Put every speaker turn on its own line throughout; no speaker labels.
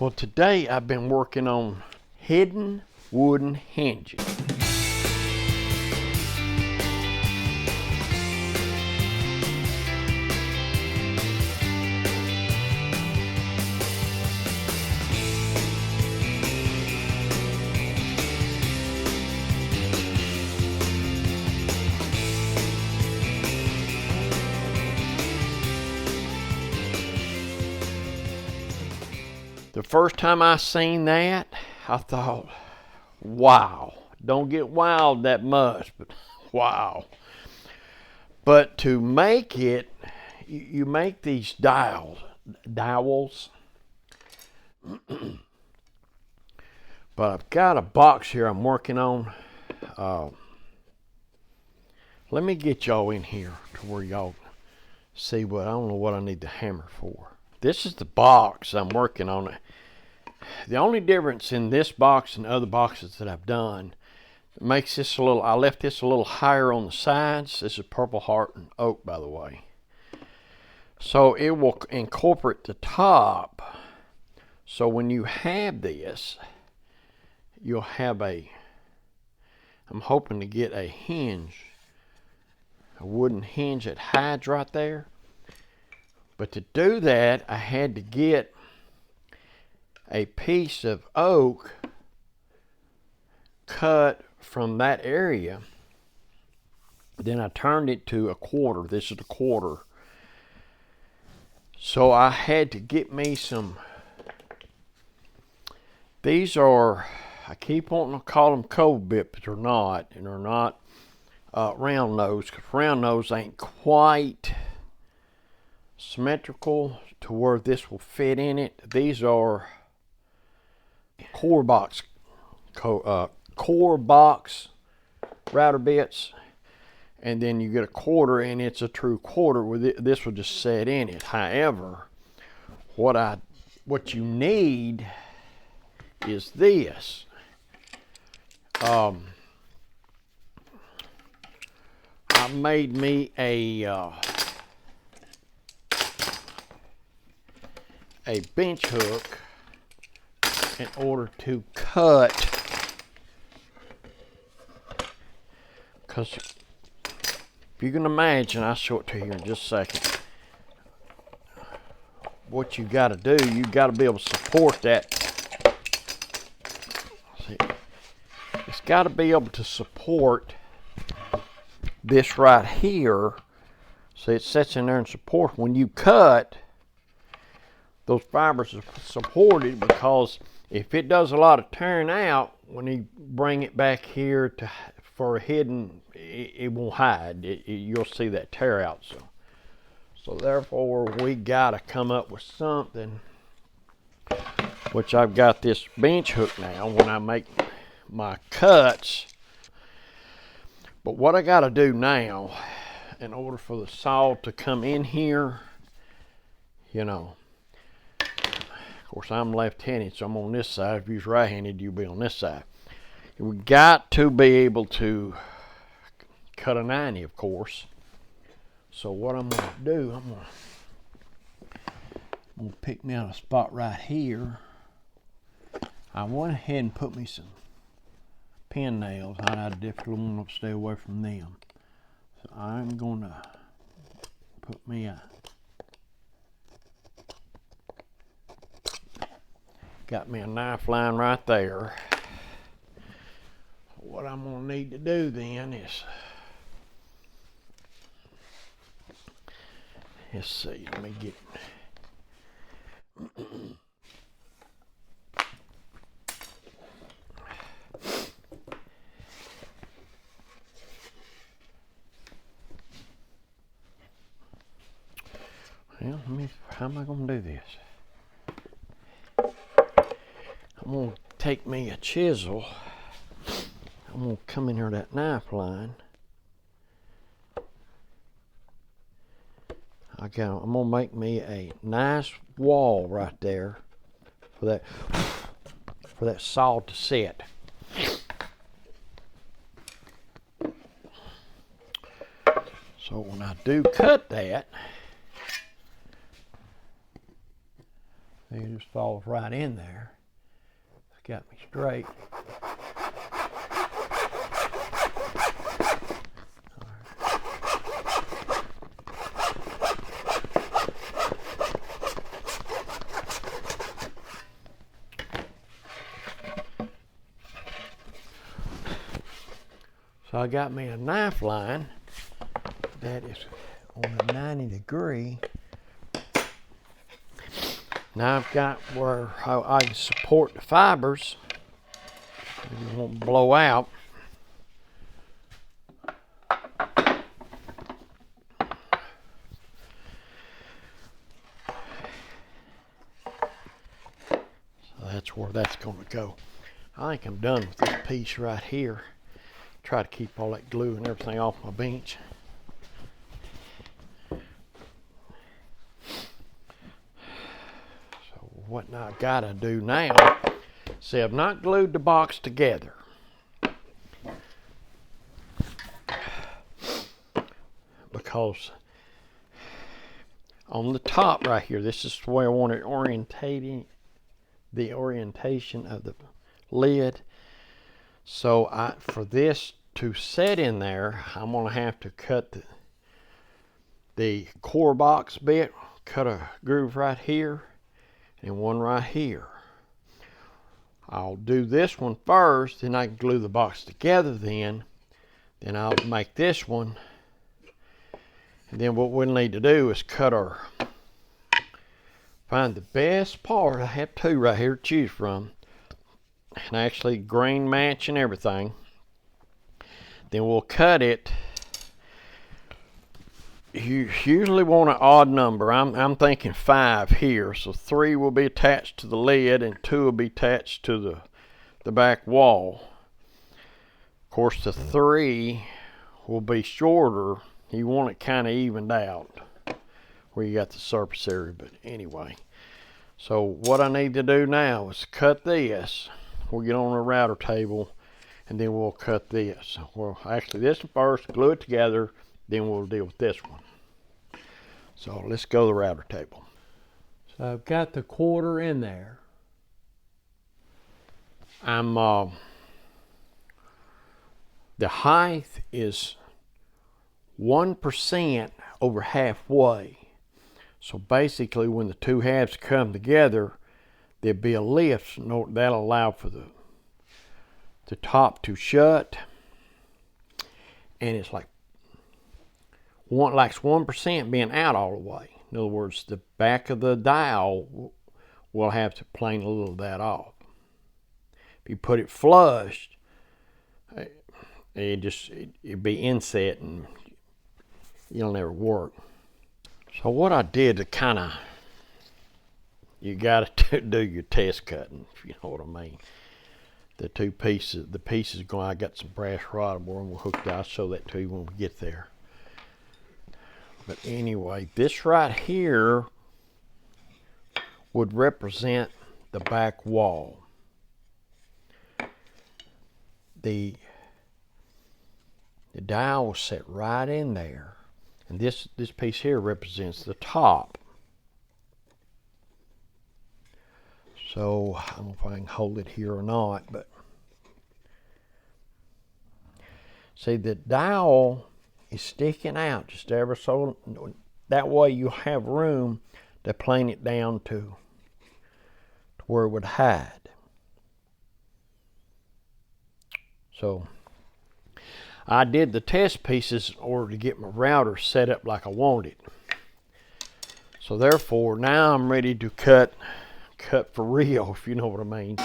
Well, today I've been working on hidden wooden hinges. The first time I seen that, I thought, wow. Don't get wild that much, but wow. But to make it, you make these dowels. But I've got a box here I'm working on. Let me get y'all in here to where y'all see what, I don't know what I need the hammer for. This is the box I'm working on. The only difference in this box and other boxes that I've done makes this a little, I left this a little higher on the sides. This is purple heart and oak, by the way. So it will incorporate the top. So when you have this, you'll have I'm hoping to get a hinge, a wooden hinge that hides right there. But to do that, I had to get a piece of oak cut from that area. Then I turned it to a quarter. This is a quarter. So I had to get me some, these are, I keep wanting to call them cold bit, but they're not. And they're not round nose, because round nose ain't quite symmetrical to where this will fit in it. These are core box router bits, and then you get a quarter, and it's a true quarter with it. This will just set in it. However, what you need is this. I made me a bench hook in order to cut, because if you can imagine, I'll show it to you in just a second. What you got to do, you got to be able to support that. See, it's got to be able to support this right here, so it sits in there and supports. When you cut, those fibers are supported, because if it does a lot of tearing out, when you bring it back here for a hidden, it won't hide. You'll see that tear out. So therefore, we got to come up with something, which I've got this bench hook now when I make my cuts. But what I got to do now, in order for the saw to come in here, you know, of course, I'm left-handed, so I'm on this side. If you're right-handed, you'll be on this side. We got to be able to cut a 90, of course. So what I'm going to do, I'm going to pick me out a spot right here. I went ahead and put me some pin nails. I definitely want to stay away from them. So I'm going to put me a, got me a knife line right there. What I'm going to need to do then is, let's see, let me get, well, how am I going to do this? I'm going to take me a chisel. I'm going to come in here that knife line. I'm going to make me a nice wall right there for that saw to set. So when I do cut that, It just falls right in there. It's got me straight. So I got me a knife line that is on a 90 degree. Now I've got where I can support the fibers. It won't blow out. So that's where that's going to go. I think I'm done with this piece right here. Try to keep all that glue and everything off my bench. So what I gotta do now, see, I've not glued the box together. Because on the top right here, this is the way I want it orientating, the orientation of the lid. So for this to set in there, I'm going to have to cut the core box bit, cut a groove right here and one right here. I'll do this one first, then I can glue the box together then I'll make this one. And then what we'll need to do is find the best part. I have two right here to choose from. And actually grain match and everything. Then we'll cut it. You usually want an odd number. I'm thinking 5 here. So 3 will be attached to the lid and 2 will be attached to the back wall. Of course, the 3 will be shorter. You want it kind of evened out where you got the surface area. But anyway, so what I need to do now is cut this. We'll get on the router table and then we'll cut this. Well, actually this one first, glue it together, then we'll deal with this one. So let's go to the router table. So I've got the quarter in there. The height is 1% over halfway. So basically when the two halves come together, there'll be a lift. That'll allow for the top to shut. And it's like 1% being out all the way. In other words, the back of the dowel will have to plane a little of that off. If you put it flush, it'd be inset and it'll never work. So what I did to kind of, you got to do your test cutting, if you know what I mean. The pieces going, I got some brass rod where we'll hook that. I'll show that to you when we get there. But anyway, this right here would represent the back wall. The dowel was set right in there. And this piece here represents the top. So I don't know if I can hold it here or not, but see, the dowel is sticking out just ever so. That way you have room to plane it down to where it would hide. So I did the test pieces in order to get my router set up like I wanted. So therefore now I'm ready to cut for real, if you know what I mean.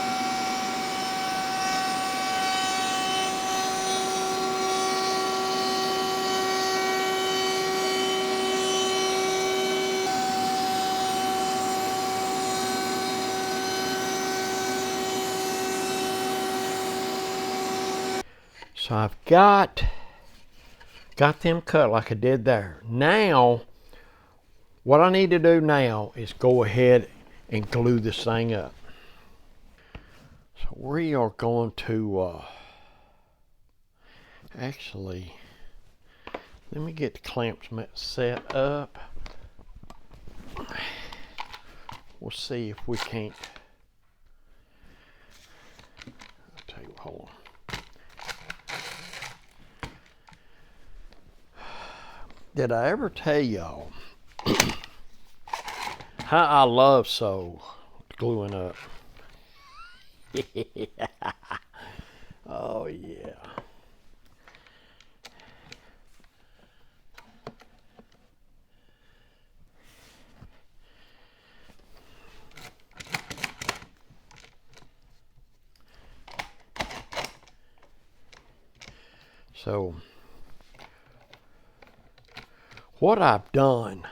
So I've got them cut like I did there. Now, what I need to do now is go ahead and glue this thing up. So we are going to actually, let me get the clamps set up. we'll see if we can't. I'll tell you, hold on. Did I ever tell y'all how I love gluing up? Oh yeah. So what I've done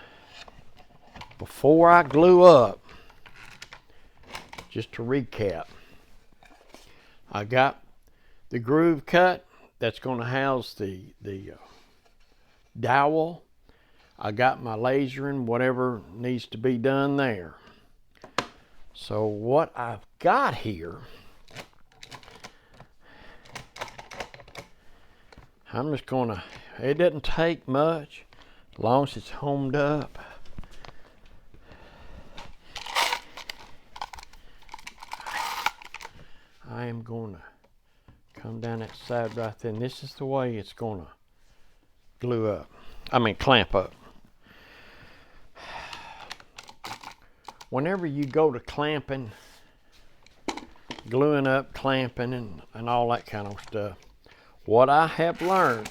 before I glue up, just to recap, I got the groove cut that's going to house the dowel. I got my lasering, whatever needs to be done there. So what I've got here, I'm just gonna, it doesn't take much as long as it's homed up. I am gonna come down that side right there, and this is the way it's gonna glue up. I mean clamp up. Whenever you go to clamping, gluing up, clamping, and all that kind of stuff, what I have learned,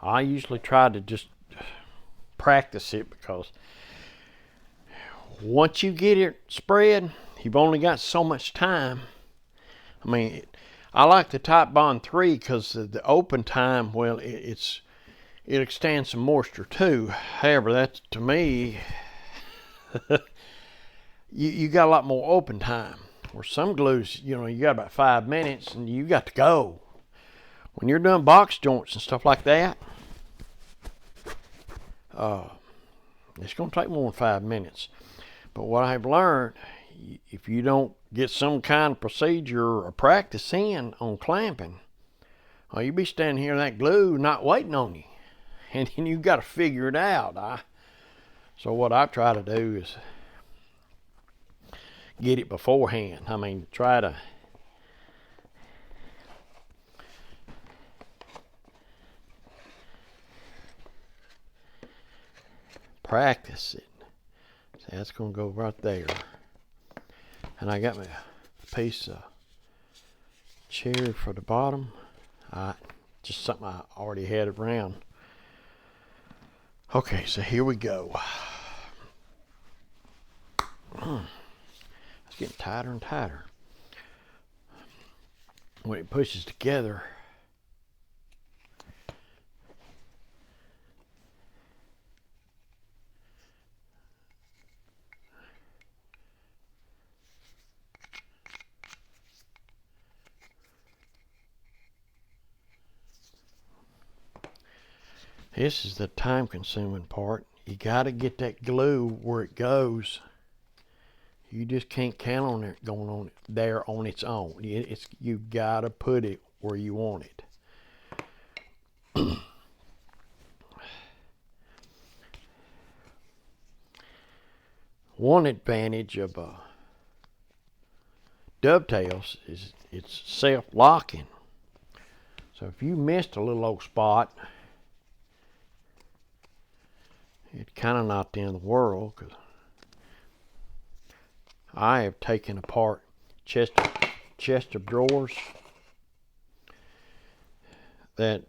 I usually try to just practice it, because once you get it spread, you've only got so much time. I mean, I like the Titebond 3 because the open time, well, it extends some moisture too. However, that's, to me, you got a lot more open time. Where some glues, you know, you got about 5 minutes and you got to go. When you're doing box joints and stuff like that, it's going to take more than 5 minutes. But what I've learned, if you don't get some kind of procedure or practice in on clamping, you'll be standing here in that glue not waiting on you. And then you've got to figure it out. So what I try to do is get it beforehand. I mean, try to practice it. See, that's going to go right there. And I got my piece of cherry for the bottom. Just something I already had around. Okay, so here we go. It's getting tighter and tighter. When it pushes together, this is the time-consuming part. You got to get that glue where it goes. You just can't count on it going on there on its own. You got to put it where you want it. One advantage of dovetails is it's self-locking. So if you missed a little old spot, it's kind of not the end of the world, because I have taken apart chest of drawers that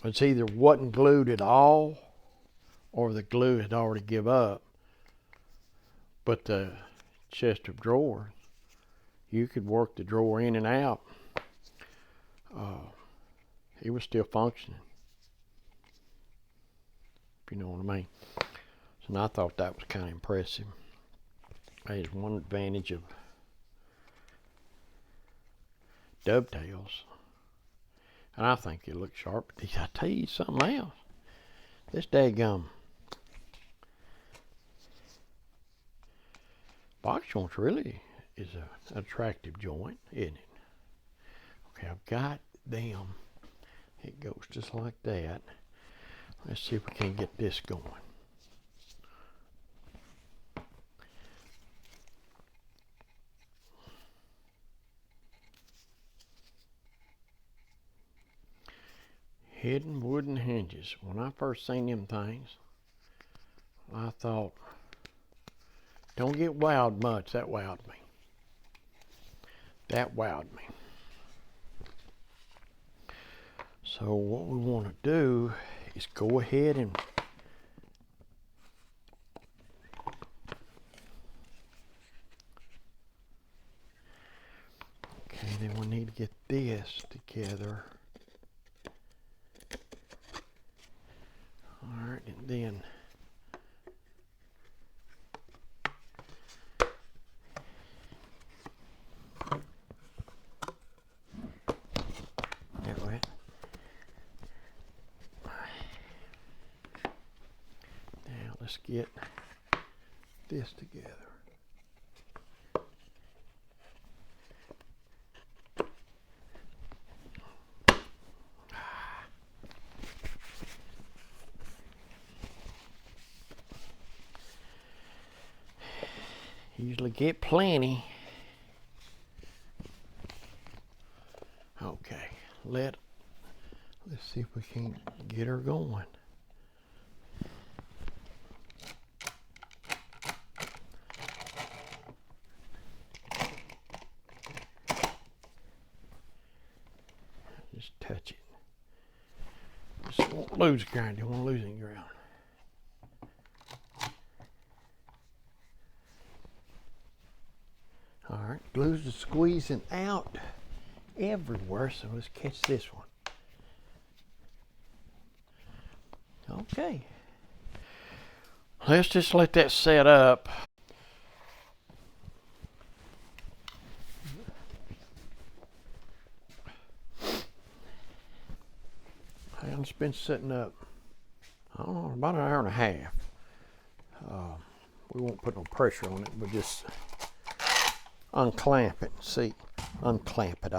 it's either wasn't glued at all or the glue had already give up. But the chest of drawers, you could work the drawer in and out. It was still functioning, if you know what I mean. So I thought that was kind of impressive. That is one advantage of dovetails. And I think it looks sharp. But I tell you something else. This daggum box joint really is an attractive joint, isn't it? Okay, I've got them. It goes just like that. Let's see if we can get this going. Hidden wooden hinges. When I first seen them things, I thought, don't get wowed much. That wowed me. That wowed me. So what we want to do is go ahead and okay, then we need to get this together. All right, and then that way. Now let's get this together. Usually get plenty. Okay, let's see if we can get her going. Just touch it. Just won't lose ground. You won't lose any ground. All right, glue's just squeezing out everywhere, so let's catch this one. Okay. Let's just let that set up. It's been sitting up, I don't know, about an hour and a half. We won't put no pressure on it, but just unclamp it. See, unclamp it.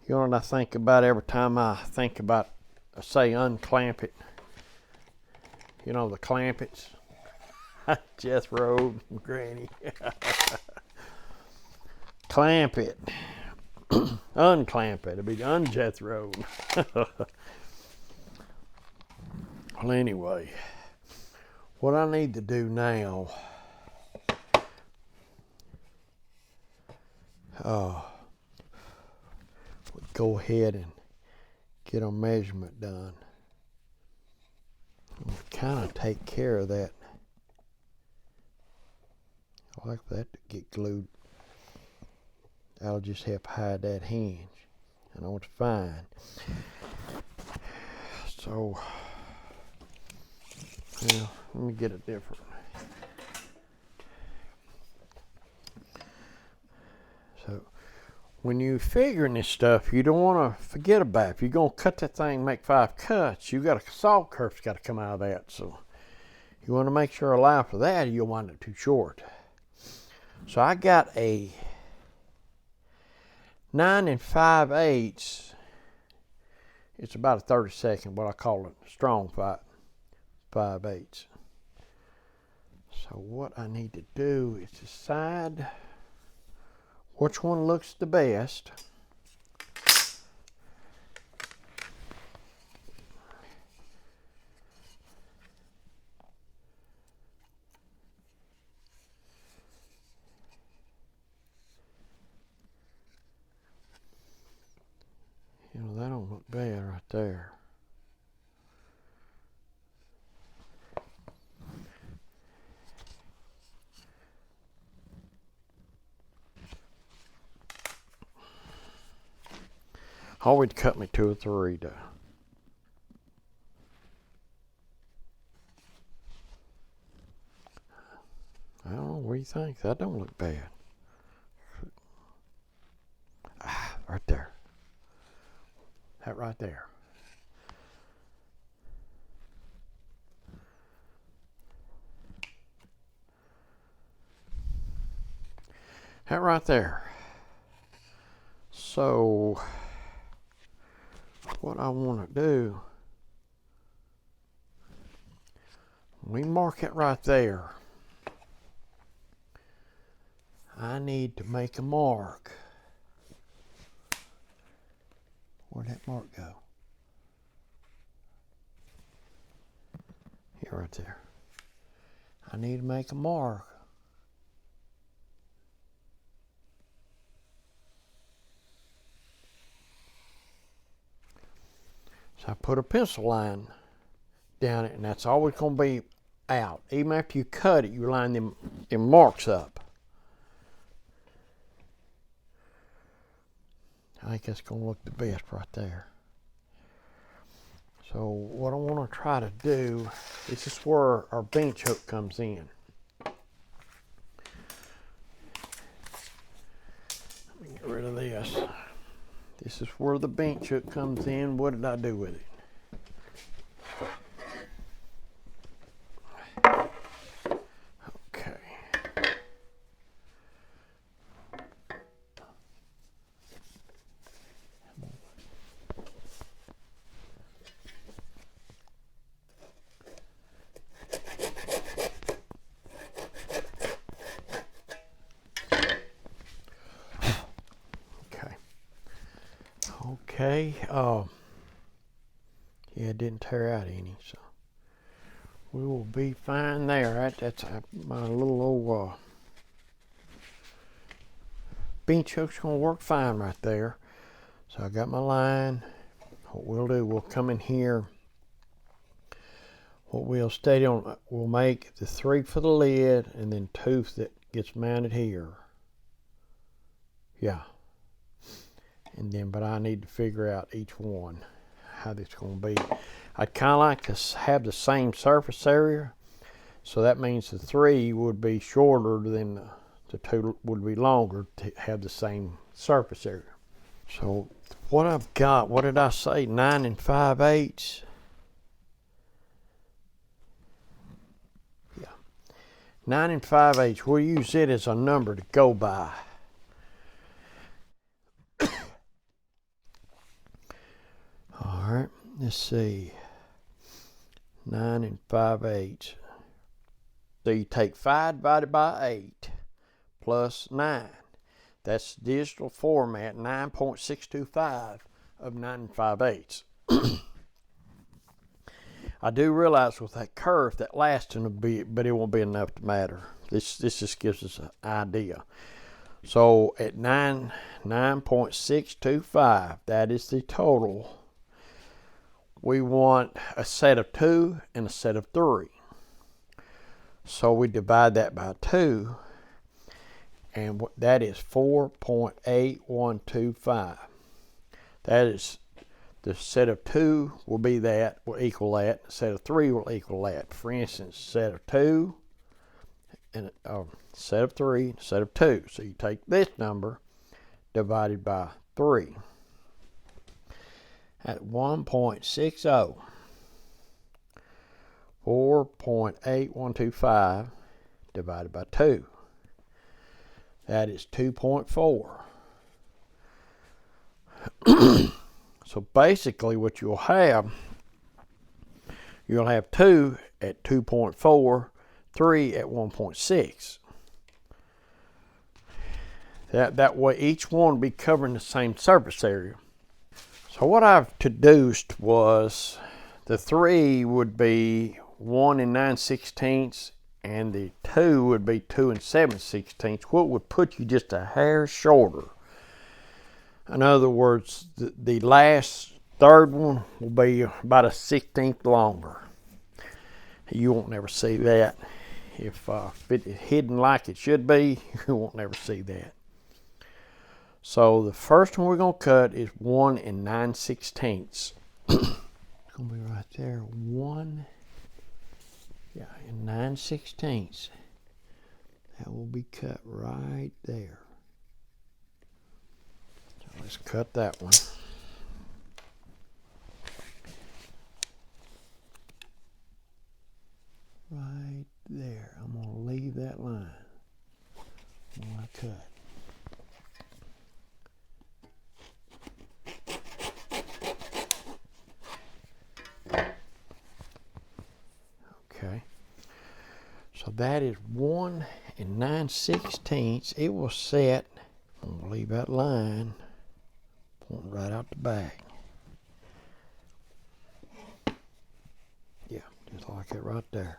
You know what I think about every time I think about, say unclamp it? You know the clampets? Jethro, Granny. Clamp it. Unclamp it. It'll be unjethro. Well, anyway, what I need to do now, go ahead and get a measurement done. Kind of take care of that. I like that to get glued. I'll just help hide that hinge. I know it's fine. So, yeah, let me get a different. So, when you're figuring this stuff, you don't want to forget about it. If you're going to cut that thing, make 5 cuts, you got a saw curve's got to come out of that. So, you want to make sure allow for that, or you'll wind up too short. So, I got a 9 5/8. It's about a 32nd, what I call it, strong 5/8. So what I need to do is decide which one looks the best. You know, that don't look bad right there. Always cut me 2 or 3 though. I don't know, what do you think? That don't look bad. Right there. That right there. That right there. So, what I want to do, we mark it right there. I need to make a mark. Where'd that mark go? right there. I need to make a mark. So I put a pencil line down it, and that's always going to be out. Even after you cut it, you line them marks up. I think that's going to look the best right there. So what I want to try to do, this is where our bench hook comes in. Let me get rid of this. This is where the bench hook comes in. What did I do with it? Okay. Okay, yeah, it didn't tear out any, so we will be fine there. That's my little old bench hook's gonna work fine right there. So I got my line. What we'll do, we'll come in here. What we'll stay on, we'll make the 3 for the lid and then 2 that gets mounted here. Yeah. And then, but I need to figure out each one, how this is going to be. I'd kind of like to have the same surface area. So that means the 3 would be shorter than the 2 would be longer to have the same surface area. So what I've got, what did I say, 9 5/8? Yeah, 9 5/8. We'll use it as a number to go by. All right, let's see. 9 5/8. So you take 5 divided by 8 plus 9. That's digital format, 9.625 of 9 5/8. I do realize with that curve, that last one will be, but it won't be enough to matter. This just gives us an idea. So at 9.625, that is the total. We want a set of 2 and a set of 3. So we divide that by 2, and that is 4.8125. That is, the set of 2 will be that, will equal that. The set of 3 will equal that. For instance, set of 2 and set of 3, set of 2. So you take this number divided by 3. At 1.60, 4.8125 divided by 2. That is 2.4. So basically what you'll have 2 at 2.4, 3 at 1.6. That way each one will be covering the same surface area. So what I've deduced was the 3 would be 1 9/16, and the 2 would be 2 7/16, what would put you just a hair shorter. In other words, the last third one will be about a 1/16 longer. You won't never see that. If it is hidden like it should be, you won't never see that. So the first one we're going to cut is 1 9/16. It's going to be right there, 1 9/16. That will be cut right there. So let's cut that one. Right there. I'm going to leave that line when I cut. Okay, so that is 1 9/16. It will set, I'm going to leave that line pointing right out the back. Yeah, Just like it right there.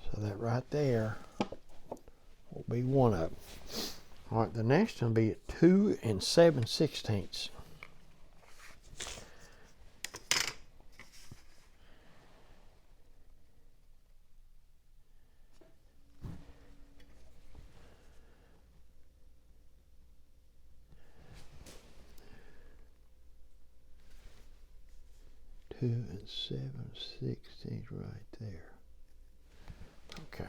So that right there will be one of them. All right, the next one will be at 2 7/16. 2 7/16 right there. Okay.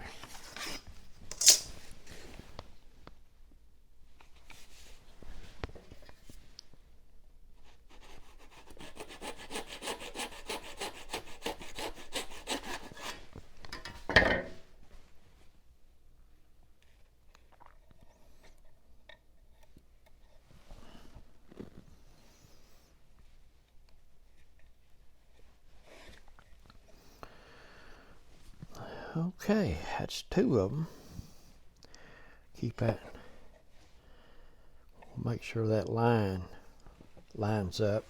Okay, that's 2 of them. Keep that. Make sure that line lines up.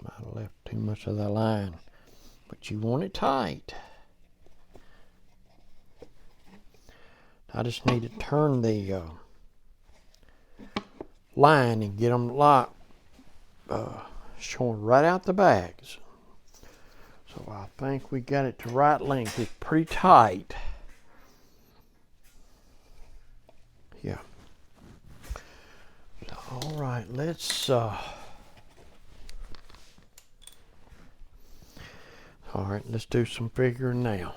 Might have left too much of the line, but you want it tight. I just need to turn the line and get them locked, showing right out the bags. So I think we got it to right length. It's pretty tight. Yeah. So, all right, let's all right, let's do some figuring now.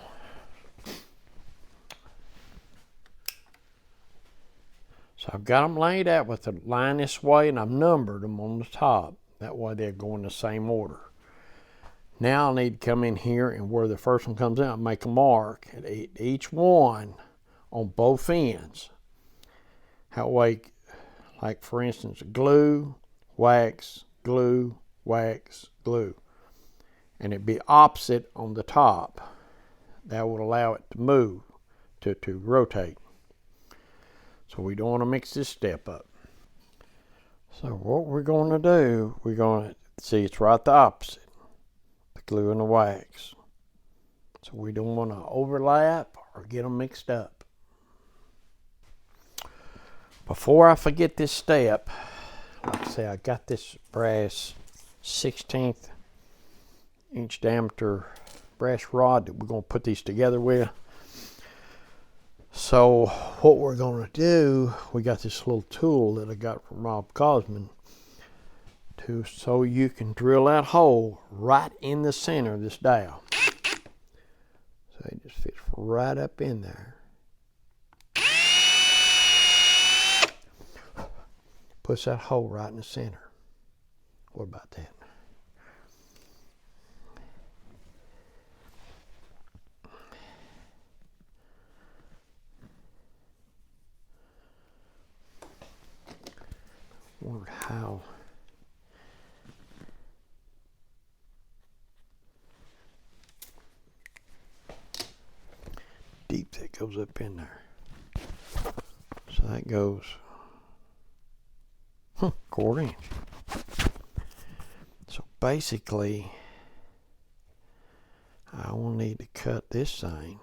So I've got them laid out with the line this way, and I've numbered them on the top. That way they'll go in the same order. Now I need to come in here, and where the first one comes out, make a mark at each one on both ends. That way, like for instance, glue, wax, glue, wax, glue. And it'd be opposite on the top. That would allow it to move, to rotate. So we don't want to mix this step up. So what we're going to do, we're going to see it's right the opposite, the glue and the wax. So we don't want to overlap or get them mixed up. Before I forget this step, like I say, I got this brass 1/16 inch diameter brass rod that we're going to put these together with. So what we're going to do, we got this little tool that I got from Rob Cosman, so you can drill that hole right in the center of this dowel. So it just fits right up in there. Puts that hole right in the center. What about that? Wondered how deep that goes up in there. So that goes 1/4 inch. So basically, I will need to cut this thing .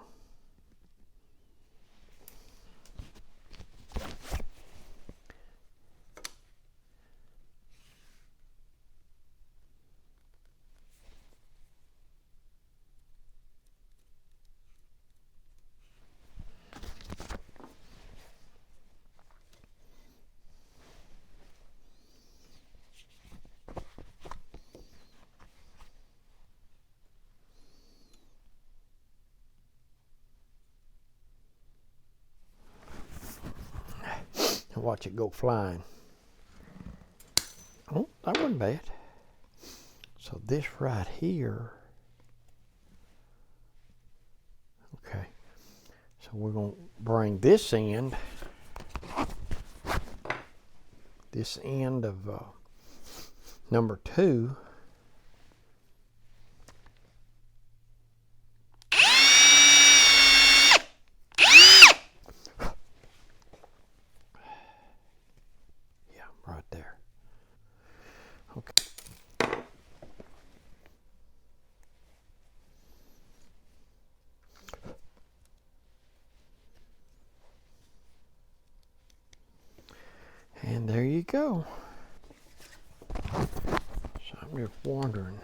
And watch it go flying. Oh, that wasn't bad. So this right here Okay, so we're going to bring this end of number 2. Yeah, right there. Okay. And there you go. So I'm just wondering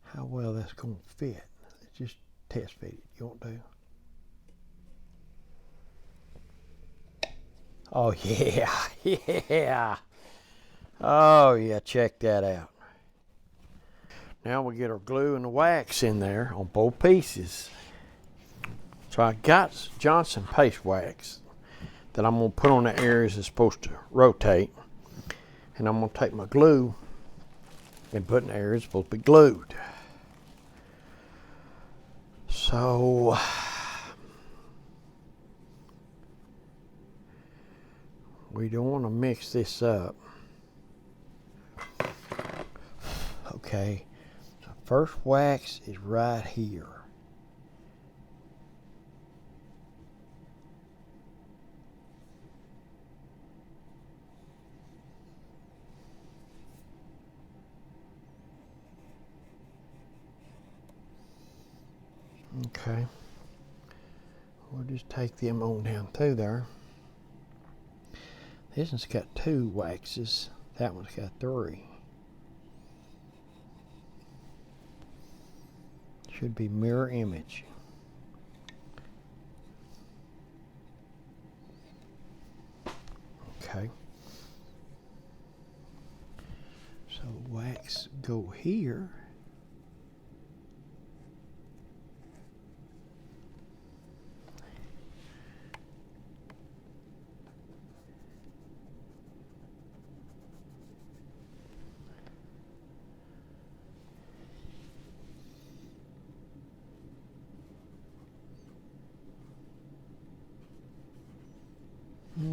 how well that's going to fit. Let's just test fit it. You want to? Oh yeah, yeah. Oh yeah, check that out. Now we get our glue and the wax in there on both pieces. So I got Johnson paste wax that I'm going to put on the areas that's supposed to rotate. And I'm going to take my glue and put in the areas supposed to be glued. So we don't want to mix this up. Okay, so first wax is right here. Okay, we'll just take them on down through there. This one's got 2 waxes, that one's got 3. Should be mirror image. Okay. So wax go here.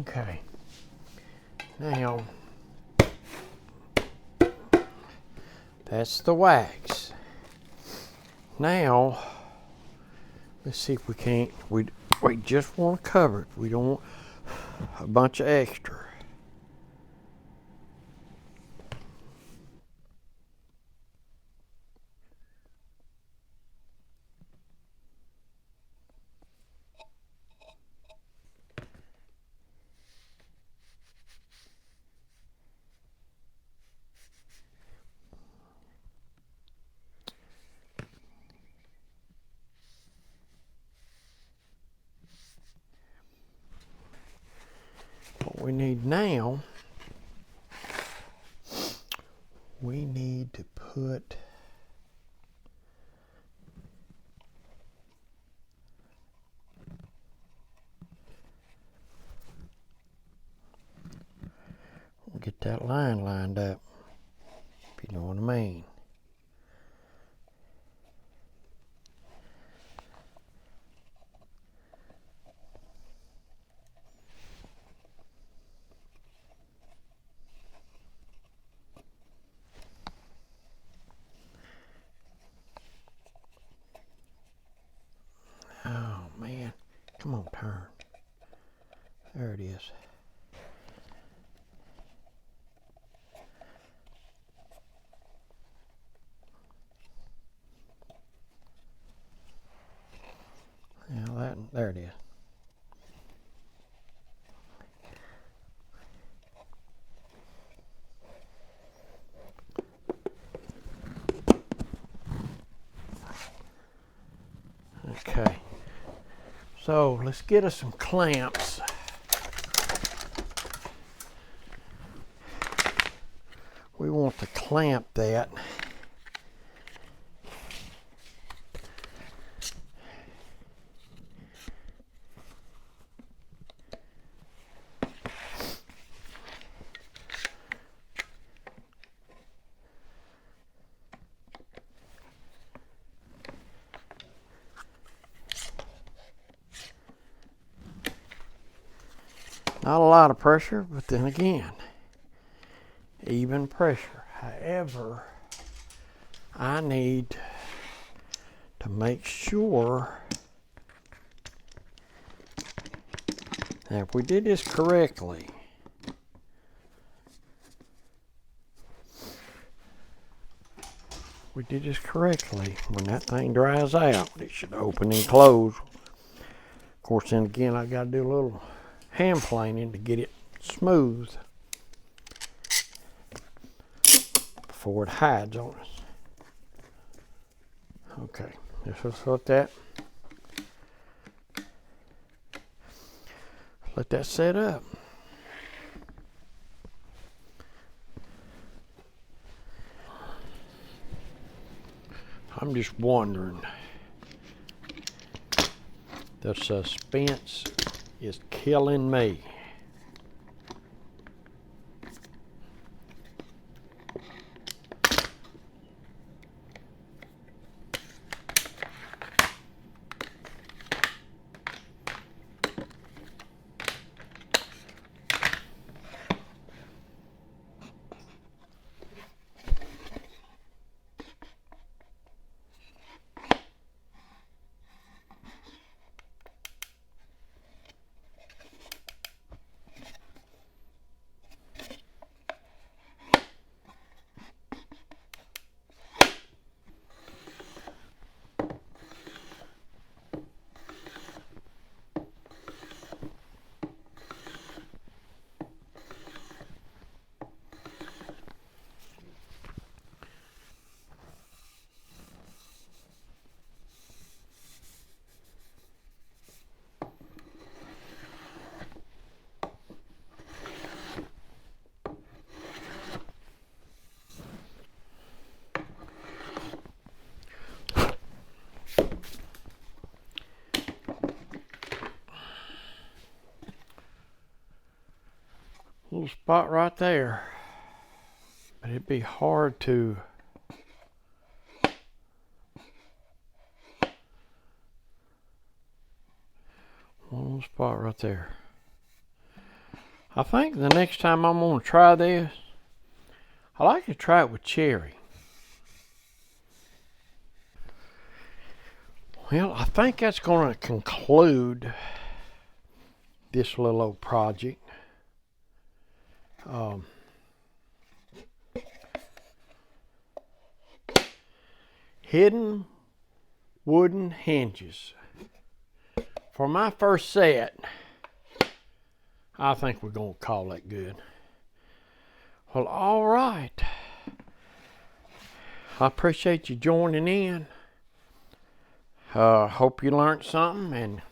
Okay. Now, that's the wax. Now, let's see if we can't, we just want to cover it. We don't want a bunch of extra. What we need now, we need to put get that line lined up, if you know what I mean. Oh man, come on, turn. There it is. Now there it is. Okay, so let's get us some clamps. We want to clamp that. Not a lot of pressure, but then again, even pressure. However, I need to make sure that if we did this correctly, when that thing dries out, it should open and close. Of course, then again, I got to do a little hand planing to get it smooth before it hides on us. Okay, let's let that set up. I'm just wondering, the suspense is killing me. Little spot right there, but it'd be hard to one little spot right there. I think the next time I'm going to try this, I like to try it with cherry. Well, I think that's going to conclude this little old project. Hidden wooden hinges. For my first set, I think we're going to call that good. Well, all right. I appreciate you joining in. Hope you learned something, and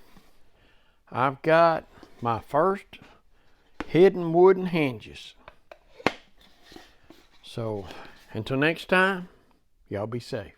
I've got my first hidden wooden hinges. So, until next time, y'all be safe.